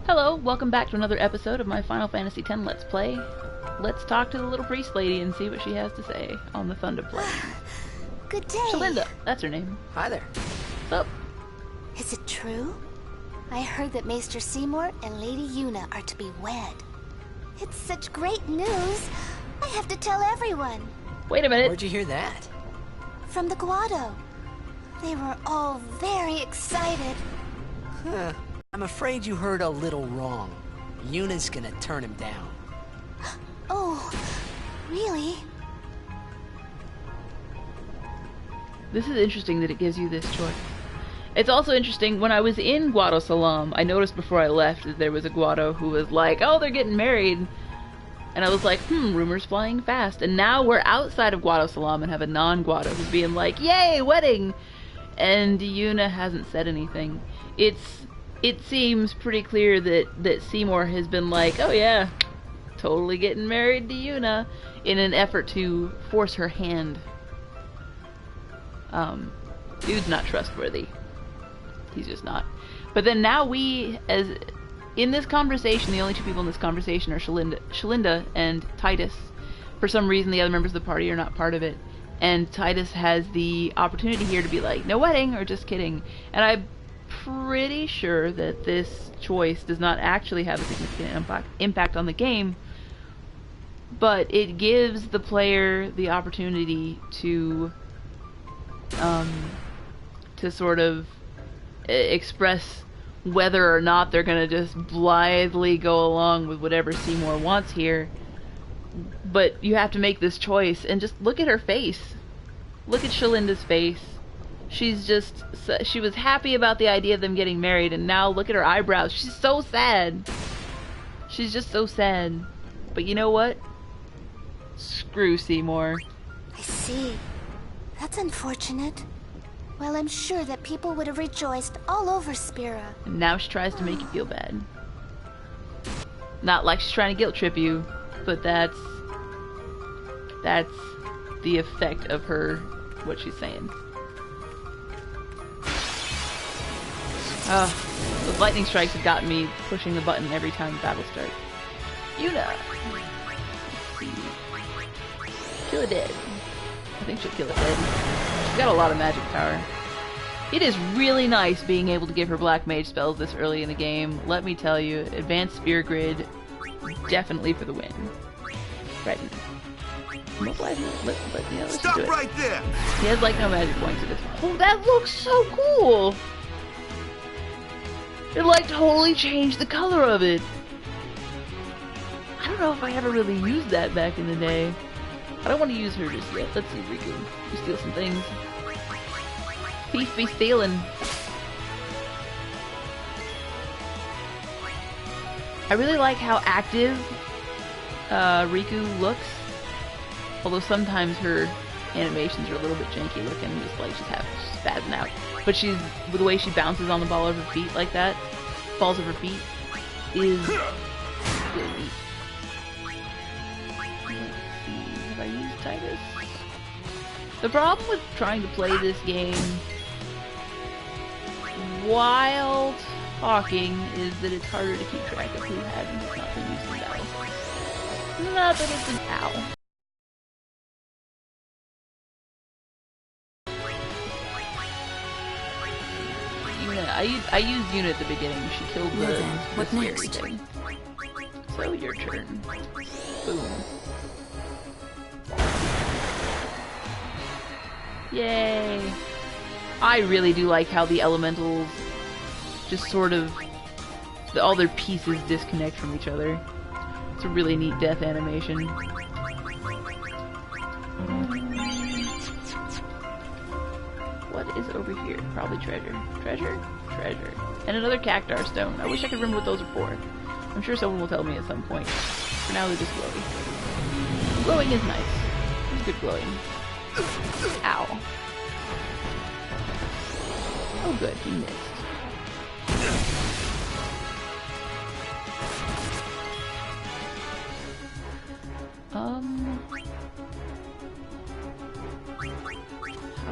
Hello, welcome back to another episode of my Final Fantasy X Let's Play. Let's talk to the little priest lady and see what she has to say on the Thunder Plains. Good day. Shalinda, that's her name. Hi there. What's up? Is it true? I heard that Maester Seymour and Lady Yuna are to be wed. It's such great news. I have to tell everyone. Wait a minute. Where'd you hear that? From the Guado. They were all very excited. Huh. I'm afraid you heard a little wrong. Yuna's gonna turn him down. Oh, really? This is interesting that it gives you this choice. It's also interesting, when I was in Guado Salam, I noticed before I left that there was a Guado who was like, oh, they're getting married. And I was like, rumors flying fast. And now we're outside of Guado Salam and have a non-Guado who's being like, yay, wedding! And Yuna hasn't said anything. It seems pretty clear that Seymour has been like, oh yeah, totally getting married to Yuna, in an effort to force her hand. Dude's not trustworthy. He's just not. But then now we, as in this conversation, the only two people in this conversation are Shalinda and Titus. For some reason, the other members of the party are not part of it. And Titus has the opportunity here to be like, no wedding, or just kidding. And I'm pretty sure that this choice does not actually have a significant impact on the game, but it gives the player the opportunity to sort of express whether or not they're gonna just blithely go along with whatever Seymour wants here. But you have to make this choice, and just look at her face. Look at Shalinda's face. She was happy about the idea of them getting married, and now look at her eyebrows. She's so sad. She's just so sad. But you know what? Screw Seymour. I see. That's unfortunate. Well, I'm sure that people would have rejoiced all over Spira. And now she tries to make you feel bad. Not like she's trying to guilt trip you, but that's the effect of her, what she's saying. Those lightning strikes have gotten me pushing the button every time the battle starts. Yuna! Kill it dead. I think she'll kill it dead. She's got a lot of magic power. It is really nice being able to give her black mage spells this early in the game. Let me tell you, advanced spear grid, definitely for the win. Right. Stop right there! He has like no magic points at this point. Oh, that looks so cool! It like totally changed the color of it. I don't know if I ever really used that back in the day. I don't want to use her just yet. Let's see, Rikku. You steal some things. Thief be stealing. I really like how active Rikku looks. Although sometimes her animations are a little bit janky looking, just like she's spazzing out. But with the way she bounces on the ball of her feet like that, balls of her feet, is really neat. Let's see, have I used Titus? The problem with trying to play this game while talking is that it's harder to keep track of who has and has not been used in battle. Not that it's an owl. I used Yuna at the beginning. She killed the scary thing. So your turn. Boom. Yay! I really do like how the elementals just sort of all their pieces disconnect from each other. It's a really neat death animation. What is over here? Probably treasure. Treasure? Treasure. And another cactar stone. I wish I could remember what those are for. I'm sure someone will tell me at some point. For now, they're just glowy. Glowing is nice. It's good glowing. Ow. Oh good, he missed. How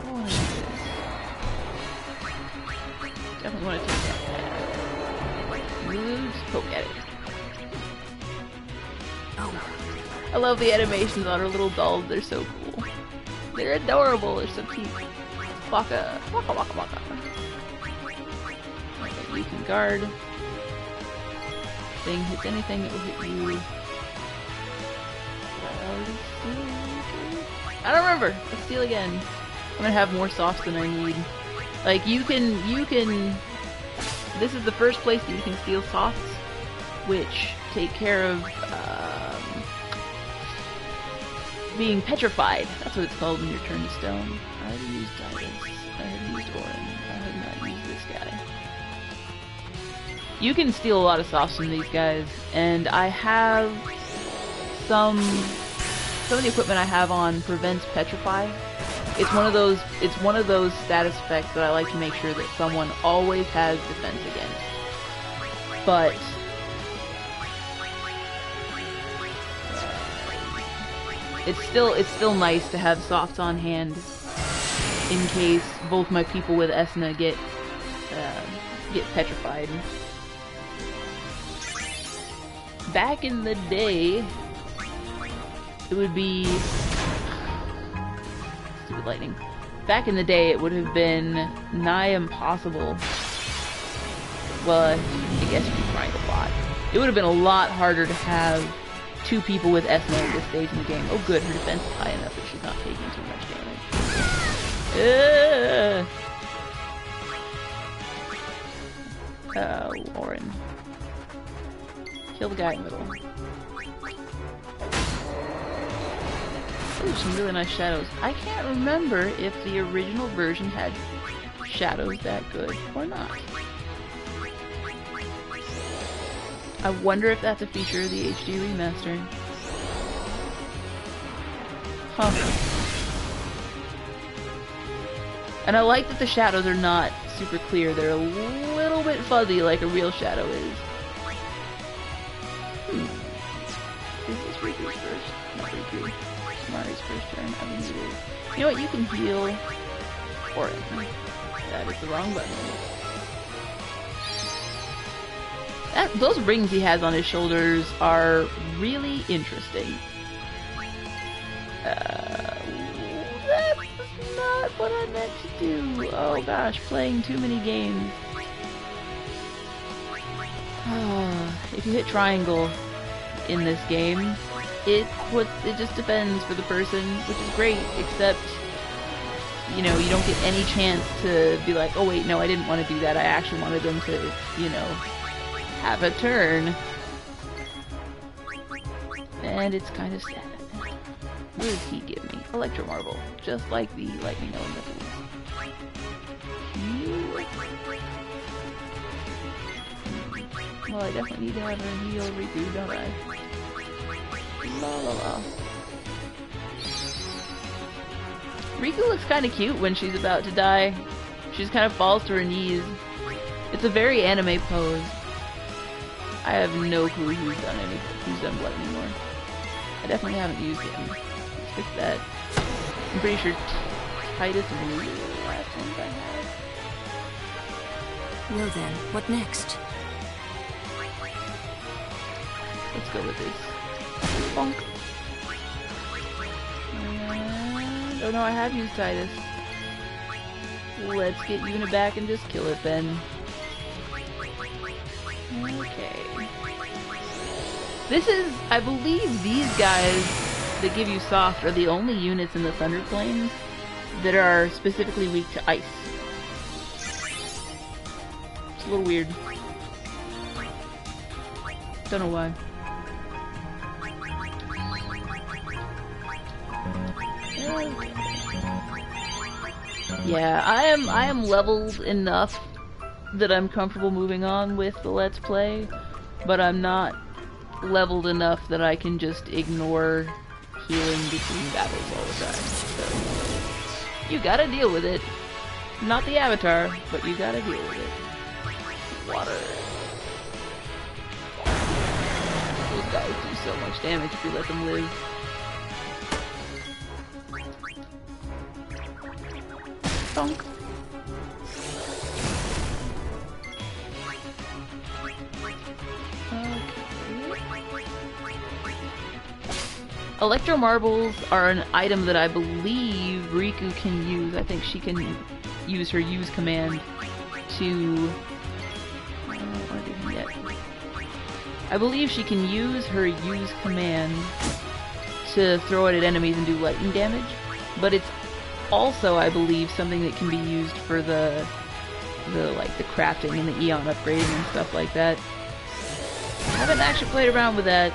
do I want to do this? Definitely want to take that. Move just poke at it. I love the animations on her little dolls. They're so cool. They're adorable. They're so cute. Waka. Waka waka waka. Okay, you can guard. Thing hits anything, it will hit you. I don't remember. Let's steal again. I'm gonna have more softs than I need. Like, you can... This is the first place that you can steal softs, which take care of, being petrified. That's what it's called when you're turned to stone. I already used Titus. I had used Orin. I had not used this guy. You can steal a lot of softs from these guys, and I have some of the equipment I have on prevents petrify. It's one of those status effects that I like to make sure that someone always has defense against. But it's still nice to have softs on hand in case both my people with Esna get petrified. Back in the day, it would be... Stupid lightning. Back in the day, it would have been nigh impossible. Well, I guess you could try a lot. It would have been a lot harder to have two people with Esna at this stage in the game. Oh good, her defense is high enough that she's not taking too much damage. Oh, Orin. Kill the guy in the middle. Ooh, some really nice shadows. I can't remember if the original version had shadows that good or not. I wonder if that's a feature of the HD remaster. Huh. And I like that the shadows are not super clear. They're a little bit fuzzy like a real shadow is. Is this Riku's first? Not Rikku. Mari's first turn. I mean, you know what? You can heal Orin. That is the wrong button. Those rings he has on his shoulders are really interesting. That's not what I meant to do. Oh gosh, playing too many games. If you hit triangle in this game, it just depends for the person, which is great, except, you know, you don't get any chance to be like, oh wait, no, I didn't want to do that. I actually wanted them to, you know, have a turn. And it's kind of sad. What does he give me? Electro Marble, just like the lightning elementals. Well, I definitely need to have her heal Rikku, don't I? La la la. Rikku looks kind of cute when she's about to die. She just kind of falls to her knees. It's a very anime pose. I have no clue who's done what anymore. I definitely haven't used it. Let's fix that. I'm pretty sure Titus and Blue were the last ones I had. Well then, what next? Let's go with this. Bonk. And... oh no, I have used Titus. Let's get Yuna back and just kill it then. Okay. This is, I believe these guys that give you soft are the only units in the Thunder Plains that are specifically weak to ice. It's a little weird. Don't know why. Yeah, I am leveled enough that I'm comfortable moving on with the Let's Play, but I'm not leveled enough that I can just ignore healing between battles all the time. So, you gotta deal with it. Not the Avatar, but you gotta deal with it. Water. Those guys do so much damage if you let them live. Bonk. Electro marbles are an item that I believe Rikku can use. I think she can use her use command to... what did he get? I believe she can use her use command to throw it at enemies and do lightning damage, but it's also, I believe, something that can be used for the crafting and the Eon upgrading and stuff like that. I haven't actually played around with that,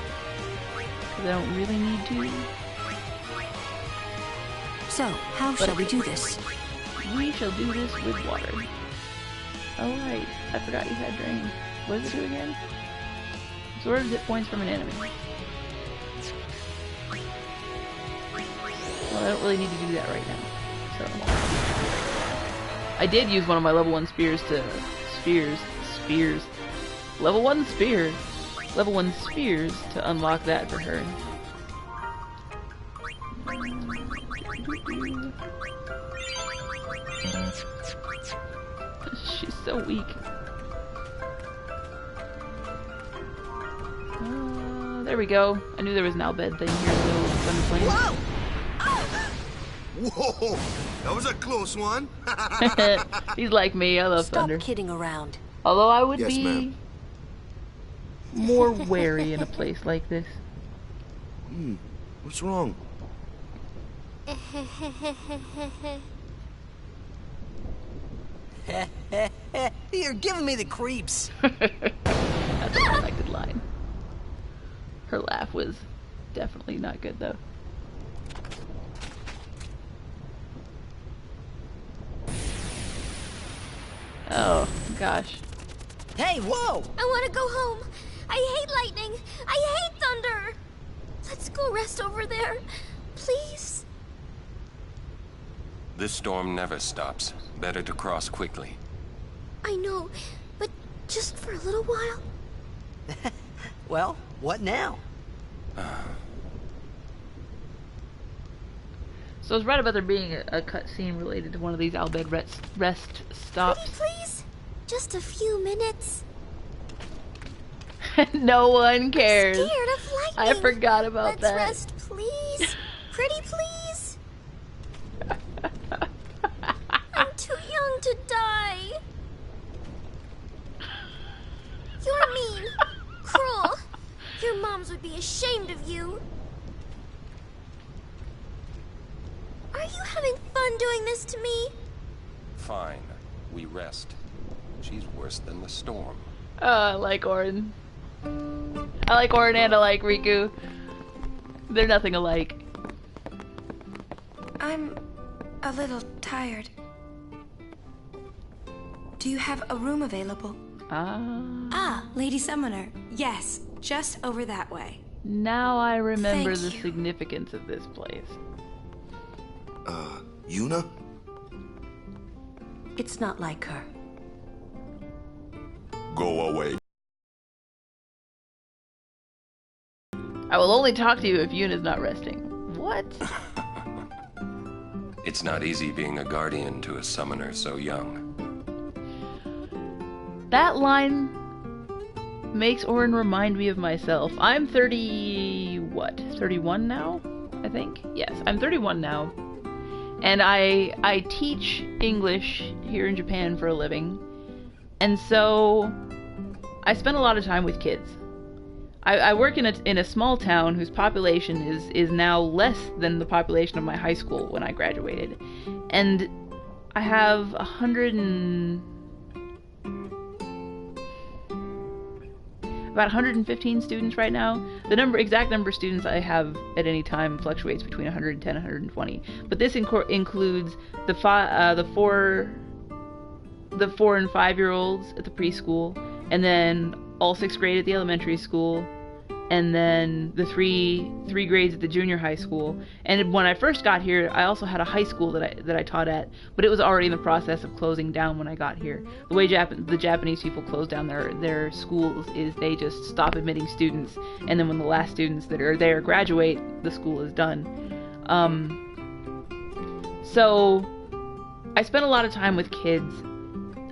because I don't really need to. So, how shall we do this? We shall do this with water. Oh right, I forgot you had drain. What does it do again? Absorbs hit points from an enemy. Well, I don't really need to do that right now. So I did use one of my level 1 spears to... Level 1 spears! Level 1 spears to unlock that for her. She's so weak. There we go. I knew there was an Albed thing here, so I'm playing. Whoa! Whoa! That was a close one. He's like me. I love Stop thunder. kidding around. Although I would Yes, be ma'am. more wary in a place like this. What's wrong? You're giving me the creeps. That's an expected line. Her laugh was definitely not good, though. Oh, gosh. Hey, whoa! I want to go home. I hate lightning. I hate thunder. Let's go rest over there. Please. This storm never stops. Better to cross quickly. I know, but just for a little while. Well, what now? So I was right about there being a cutscene related to one of these Albed rest stops. Pretty please? Just a few minutes. No one cares. I'm scared of lightning. I forgot about Let's that. rest, please. Pretty please. I'm too young to die. You're mean. Cruel. Your moms would be ashamed of you. Are you having fun doing this to me? Fine. We rest. She's worse than the storm. I like Orin. I like Orin and I like Rikku. They're nothing alike. I'm a little tired. Do you have a room available? Ah, Lady Summoner. Yes, just over that way. Now I remember Thank the you. significance of this place. Yuna? It's not like her. Go away. I will only talk to you if Yuna's not resting. What? It's not easy being a guardian to a summoner so young. That line makes Orin remind me of myself. I'm 31 now? I think? Yes, I'm 31 now. And I teach English here in Japan for a living. And so I spend a lot of time with kids. I work in a small town whose population is now less than the population of my high school when I graduated. And I have about 115 students right now. The exact number of students I have at any time fluctuates between 110 and 120. But this includes the 4 and 5 year olds at the preschool, and then all 6th grade at the elementary school, and then the three grades at the junior high school. And when I first got here, I also had a high school that I taught at, but it was already in the process of closing down when I got here. The way the Japanese people close down their schools is they just stop admitting students, and then when the last students that are there graduate, the school is done. So I spent a lot of time with kids.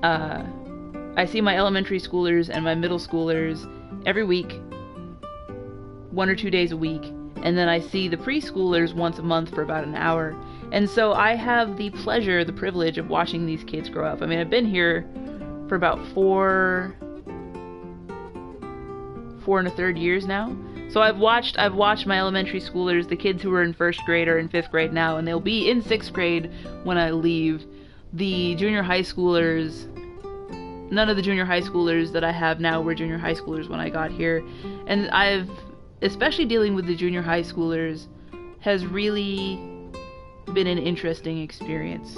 I see my elementary schoolers and my middle schoolers every week, 1 or 2 days a week, and then I see the preschoolers once a month for about an hour. And so I have the pleasure, the privilege of watching these kids grow up. I mean, I've been here for about 4 1/3 years now. So I've watched my elementary schoolers, the kids who are in 1st grade are in 5th grade now, and they'll be in 6th grade when I leave. The junior high schoolers, none of the junior high schoolers that I have now were junior high schoolers when I got here. And especially dealing with the junior high schoolers has really been an interesting experience.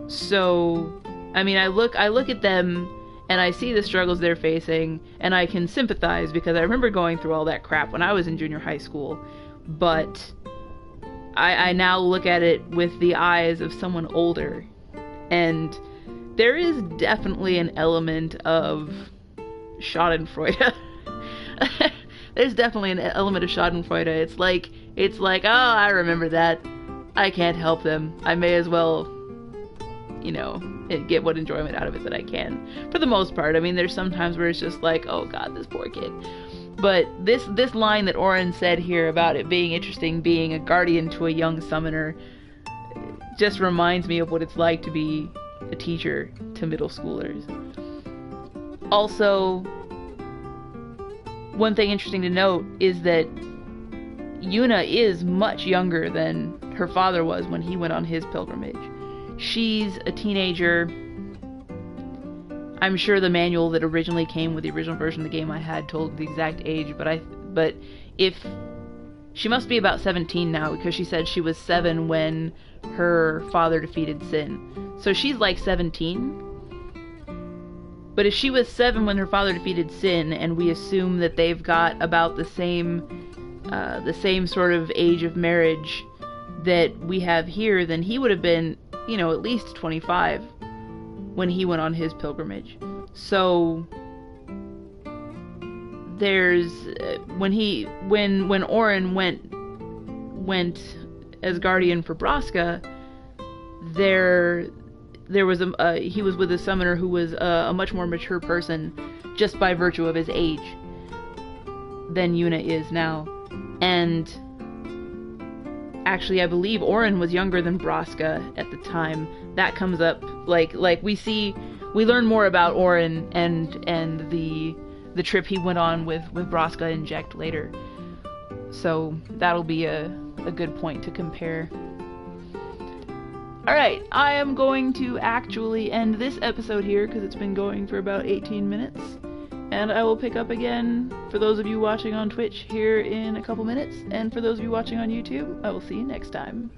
So, I mean, I look at them and I see the struggles they're facing, and I can sympathize because I remember going through all that crap when I was in junior high school. But I now look at it with the eyes of someone older, and there is definitely an element of Schadenfreude. There's definitely an element of Schadenfreude. It's like, oh, I remember that. I can't help them. I may as well, get what enjoyment out of it that I can. For the most part. I mean, there's some times where it's just like, oh god, this poor kid. But this line that Oren said here about it being interesting, being a guardian to a young summoner, just reminds me of what it's like to be a teacher to middle schoolers. Also, one thing interesting to note is that Yuna is much younger than her father was when he went on his pilgrimage. She's a teenager. I'm sure the manual that originally came with the original version of the game I had told the exact age, but if she must be about 17 now, because she said she was 7 when her father defeated Sin. So she's like 17. But if she was 7 when her father defeated Sin, and we assume that they've got about the same sort of age of marriage that we have here, then he would have been, at least 25 when he went on his pilgrimage. So there's when Oren went as guardian for Braska, there was he was with a summoner who was a much more mature person just by virtue of his age than Yuna is now. And actually, I believe Oren was younger than Braska at the time. That comes up, like we learn more about Oren and the trip he went on with Braska and Jekt later. So that'll be a good point to compare. Alright, I am going to actually end this episode here because it's been going for about 18 minutes. And I will pick up again for those of you watching on Twitch here in a couple minutes. And for those of you watching on YouTube, I will see you next time.